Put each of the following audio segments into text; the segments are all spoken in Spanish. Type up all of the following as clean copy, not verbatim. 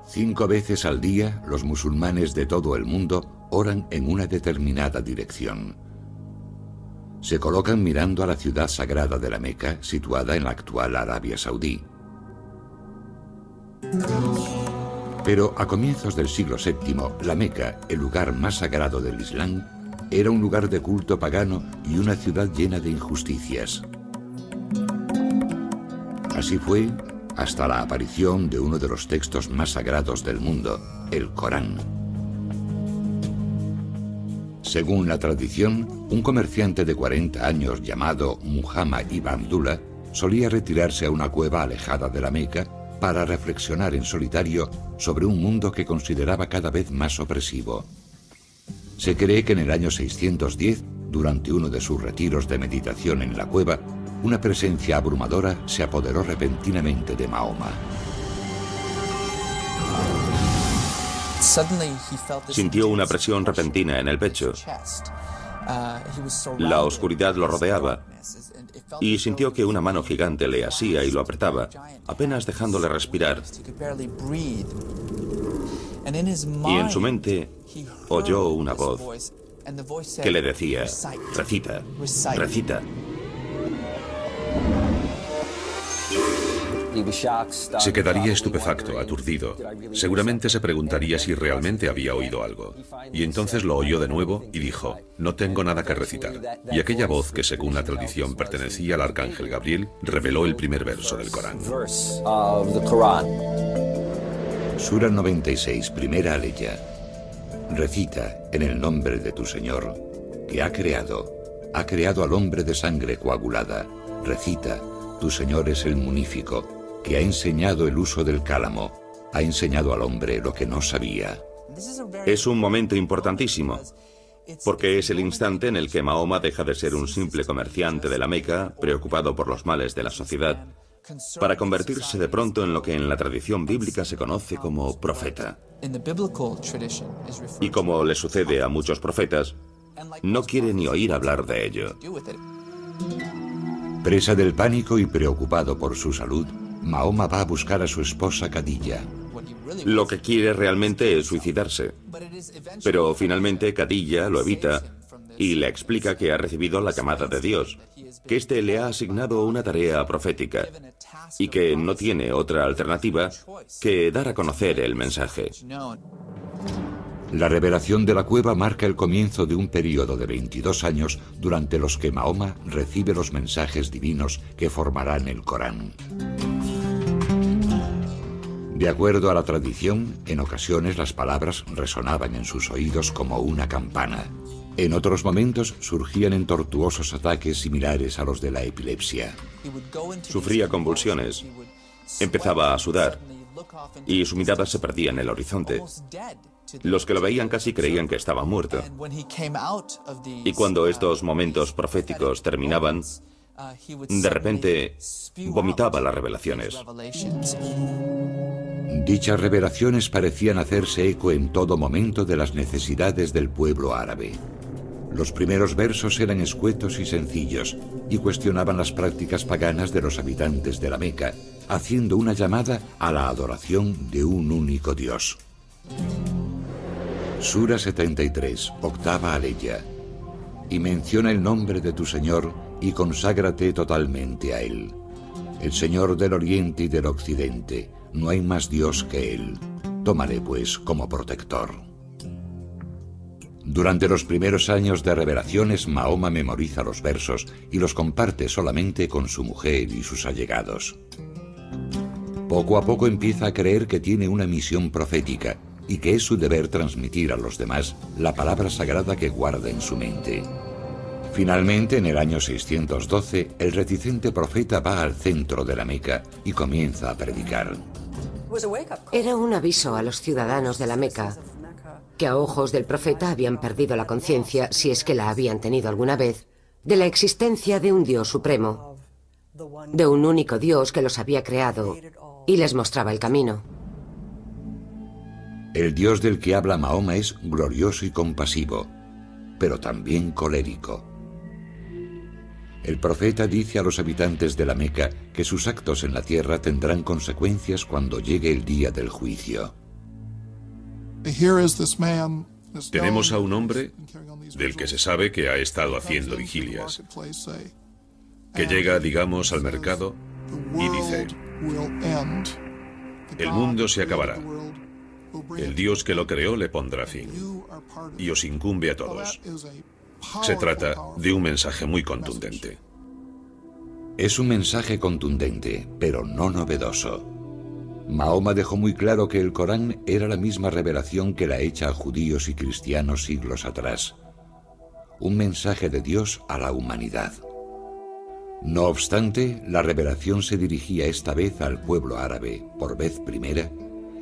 5 veces al día, los musulmanes de todo el mundo oran en una determinada dirección. Se colocan mirando a la ciudad sagrada de la Meca, situada en la actual Arabia Saudí. Pero a comienzos del siglo VII, la Meca, el lugar más sagrado del Islam, era un lugar de culto pagano y una ciudad llena de injusticias. Así fue hasta la aparición de uno de los textos más sagrados del mundo, el Corán. Según la tradición, un comerciante de 40 años llamado Muhammad ibn Abdullah solía retirarse a una cueva alejada de la Meca para reflexionar en solitario sobre un mundo que consideraba cada vez más opresivo. Se cree que en el año 610, durante uno de sus retiros de meditación en la cueva, una presencia abrumadora se apoderó repentinamente de Mahoma. Sintió una presión repentina en el pecho. La oscuridad lo rodeaba y sintió que una mano gigante le asía y lo apretaba, apenas dejándole respirar. Y en su mente oyó una voz que le decía: recita, recita. Se quedaría estupefacto, aturdido. Seguramente se preguntaría si realmente había oído algo. Y entonces lo oyó de nuevo y dijo: no tengo nada que recitar. Y aquella voz, que según la tradición pertenecía al arcángel Gabriel, reveló el primer verso del Corán. Sura 96, primera aleya. Recita en el nombre de tu Señor, que ha creado al hombre de sangre coagulada. Recita, tu Señor es el munífico, que ha enseñado el uso del cálamo, ha enseñado al hombre lo que no sabía. Es un momento importantísimo, porque es el instante en el que Mahoma deja de ser un simple comerciante de la Meca, preocupado por los males de la sociedad, para convertirse de pronto en lo que en la tradición bíblica se conoce como profeta. Y como le sucede a muchos profetas, no quiere ni oír hablar de ello. Presa del pánico y preocupado por su salud, Mahoma va a buscar a su esposa Khadija. Lo que quiere realmente es suicidarse. Pero finalmente Khadija lo evita y le explica que ha recibido la llamada de Dios, que éste le ha asignado una tarea profética y que no tiene otra alternativa que dar a conocer el mensaje. La revelación de la cueva marca el comienzo de un período de 22 años durante los que Mahoma recibe los mensajes divinos que formarán el Corán. De acuerdo a la tradición, en ocasiones las palabras resonaban en sus oídos como una campana. En otros momentos surgían en tortuosos ataques similares a los de la epilepsia. Sufría convulsiones, empezaba a sudar y su mirada se perdía en el horizonte. Los que lo veían casi creían que estaba muerto. Y cuando estos momentos proféticos terminaban, de repente vomitaba las revelaciones. Dichas revelaciones parecían hacerse eco en todo momento de las necesidades del pueblo árabe. Los primeros versos eran escuetos y sencillos y cuestionaban las prácticas paganas de los habitantes de la Meca, haciendo una llamada a la adoración de un único Dios. Sura 73, octava aleya. Y menciona el nombre de tu Señor y conságrate totalmente a Él. El Señor del Oriente y del Occidente, no hay más Dios que Él. Tómale pues como protector. Durante los primeros años de revelaciones, Mahoma memoriza los versos y los comparte solamente con su mujer y sus allegados. Poco a poco empieza a creer que tiene una misión profética y que es su deber transmitir a los demás la palabra sagrada que guarda en su mente. Finalmente, en el año 612, el reticente profeta va al centro de la Meca y comienza a predicar. Era un aviso a los ciudadanos de la Meca, que a ojos del profeta habían perdido la conciencia, si es que la habían tenido alguna vez, de la existencia de un Dios supremo, de un único Dios que los había creado y les mostraba el camino. El Dios del que habla Mahoma es glorioso y compasivo, pero también colérico. El profeta dice a los habitantes de la Meca que sus actos en la tierra tendrán consecuencias cuando llegue el día del juicio. Tenemos a un hombre del que se sabe que ha estado haciendo vigilias, que llega, digamos, al mercado y dice: el mundo se acabará. El Dios que lo creó le pondrá fin. Y os incumbe a todos. Se trata de un mensaje muy contundente. Es un mensaje contundente, pero no novedoso. Mahoma dejó muy claro que el Corán era la misma revelación que la hecha a judíos y cristianos siglos atrás. Un mensaje de Dios a la humanidad. No obstante, la revelación se dirigía esta vez al pueblo árabe, por vez primera,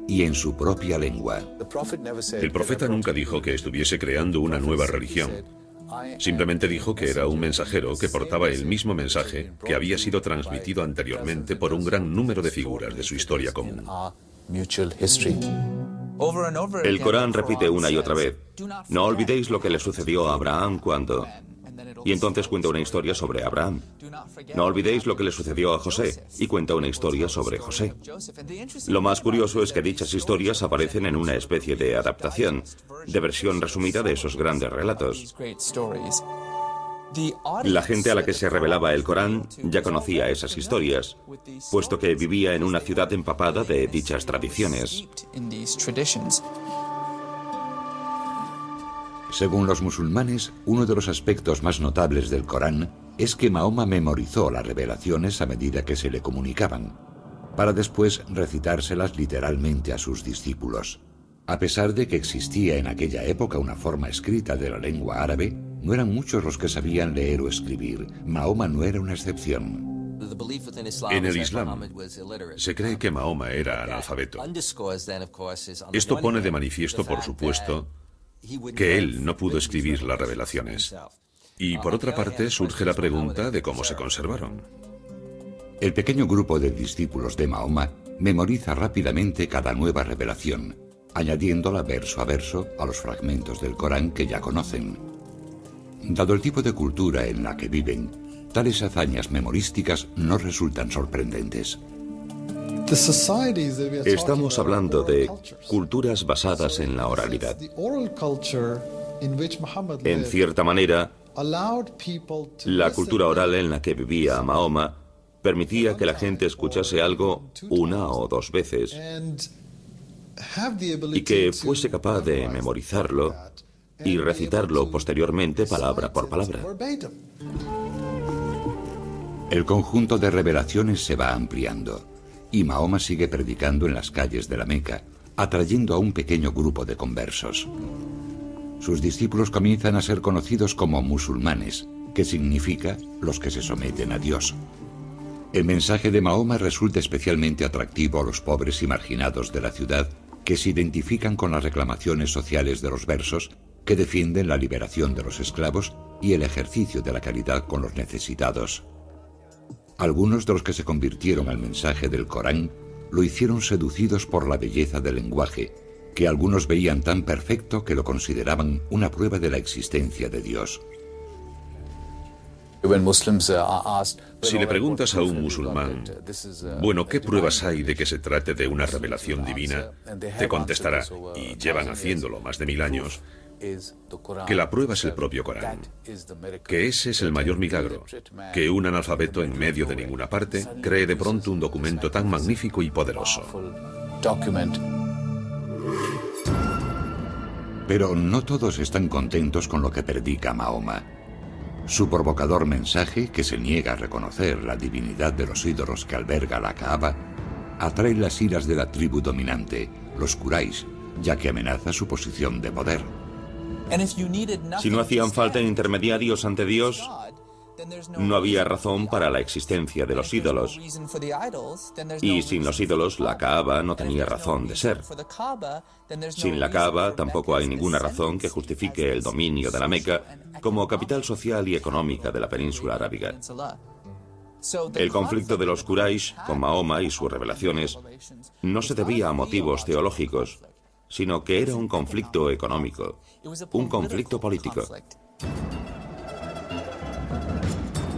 y en su propia lengua. El profeta nunca dijo que estuviese creando una nueva religión. Simplemente dijo que era un mensajero que portaba el mismo mensaje que había sido transmitido anteriormente por un gran número de figuras de su historia común. El Corán repite una y otra vez: no olvidéis lo que le sucedió a Abraham cuando... Y entonces cuenta una historia sobre Abraham. No olvidéis lo que le sucedió a José, y cuenta una historia sobre José. Lo más curioso es que dichas historias aparecen en una especie de adaptación, de versión resumida de esos grandes relatos. La gente a la que se revelaba el Corán ya conocía esas historias, puesto que vivía en una ciudad empapada de dichas tradiciones. Según los musulmanes, uno de los aspectos más notables del Corán es que Mahoma memorizó las revelaciones a medida que se le comunicaban, para después recitárselas literalmente a sus discípulos. A pesar de que existía en aquella época una forma escrita de la lengua árabe, no eran muchos los que sabían leer o escribir. Mahoma no era una excepción. En el Islam, se cree que Mahoma era analfabeto. Esto pone de manifiesto, por supuesto, que él no pudo escribir las revelaciones. Y por otra parte surge la pregunta de cómo se conservaron. El pequeño grupo de discípulos de Mahoma memoriza rápidamente cada nueva revelación, añadiéndola verso a verso a los fragmentos del Corán que ya conocen. Dado el tipo de cultura en la que viven, tales hazañas memorísticas no resultan sorprendentes. Estamos hablando de culturas basadas en la oralidad. En cierta manera, la cultura oral en la que vivía Mahoma permitía que la gente escuchase algo una o dos veces y que fuese capaz de memorizarlo y recitarlo posteriormente palabra por palabra. El conjunto de revelaciones se va ampliando y Mahoma sigue predicando en las calles de la Meca, atrayendo a un pequeño grupo de conversos. Sus discípulos comienzan a ser conocidos como musulmanes, que significa los que se someten a Dios. El mensaje de Mahoma resulta especialmente atractivo a los pobres y marginados de la ciudad, que se identifican con las reclamaciones sociales de los versos, que defienden la liberación de los esclavos y el ejercicio de la caridad con los necesitados. Algunos de los que se convirtieron al mensaje del Corán lo hicieron seducidos por la belleza del lenguaje, que algunos veían tan perfecto que lo consideraban una prueba de la existencia de Dios. Si le preguntas a un musulmán, bueno, ¿qué pruebas hay de que se trate de una revelación divina?, te contestará, y llevan haciéndolo más de 1000 años, que la prueba es el propio Corán, que ese es el mayor milagro, que un analfabeto en medio de ninguna parte cree de pronto un documento tan magnífico y poderoso. Pero no todos están contentos con lo que predica Mahoma. Su provocador mensaje, que se niega a reconocer la divinidad de los ídolos que alberga la Kaaba, atrae las iras de la tribu dominante, los Quraysh, ya que amenaza su posición de poder. Si no hacían falta intermediarios ante Dios, no había razón para la existencia de los ídolos. Y sin los ídolos, la Kaaba no tenía razón de ser. Sin la Kaaba, tampoco hay ninguna razón que justifique el dominio de la Meca como capital social y económica de la península arábiga. El conflicto de los Quraysh con Mahoma y sus revelaciones no se debía a motivos teológicos, sino que era un conflicto económico, un conflicto político.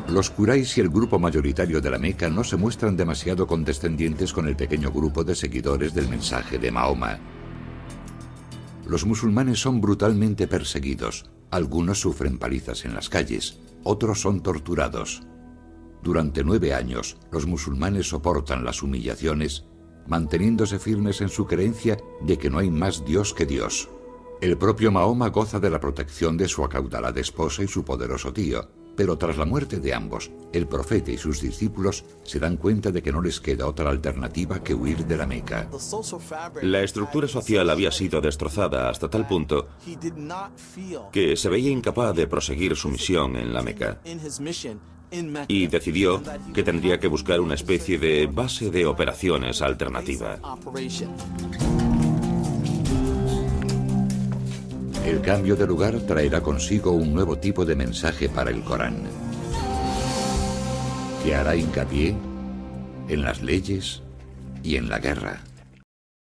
Los Quraysh y el grupo mayoritario de la Meca no se muestran demasiado condescendientes con el pequeño grupo de seguidores del mensaje de Mahoma. los musulmanes son brutalmente perseguidos. Algunos sufren palizas en las calles, otros son torturados. Durante 9 años, los musulmanes soportan las humillaciones, manteniéndose firmes en su creencia de que no hay más Dios que Dios. El propio Mahoma goza de la protección de su acaudalada esposa y su poderoso tío, pero tras la muerte de ambos, el profeta y sus discípulos se dan cuenta de que no les queda otra alternativa que huir de la Meca. La estructura social había sido destrozada hasta tal punto que se veía incapaz de proseguir su misión en la Meca. Y decidió que tendría que buscar una especie de base de operaciones alternativa. El cambio de lugar traerá consigo un nuevo tipo de mensaje para el Corán, que hará hincapié en las leyes y en la guerra.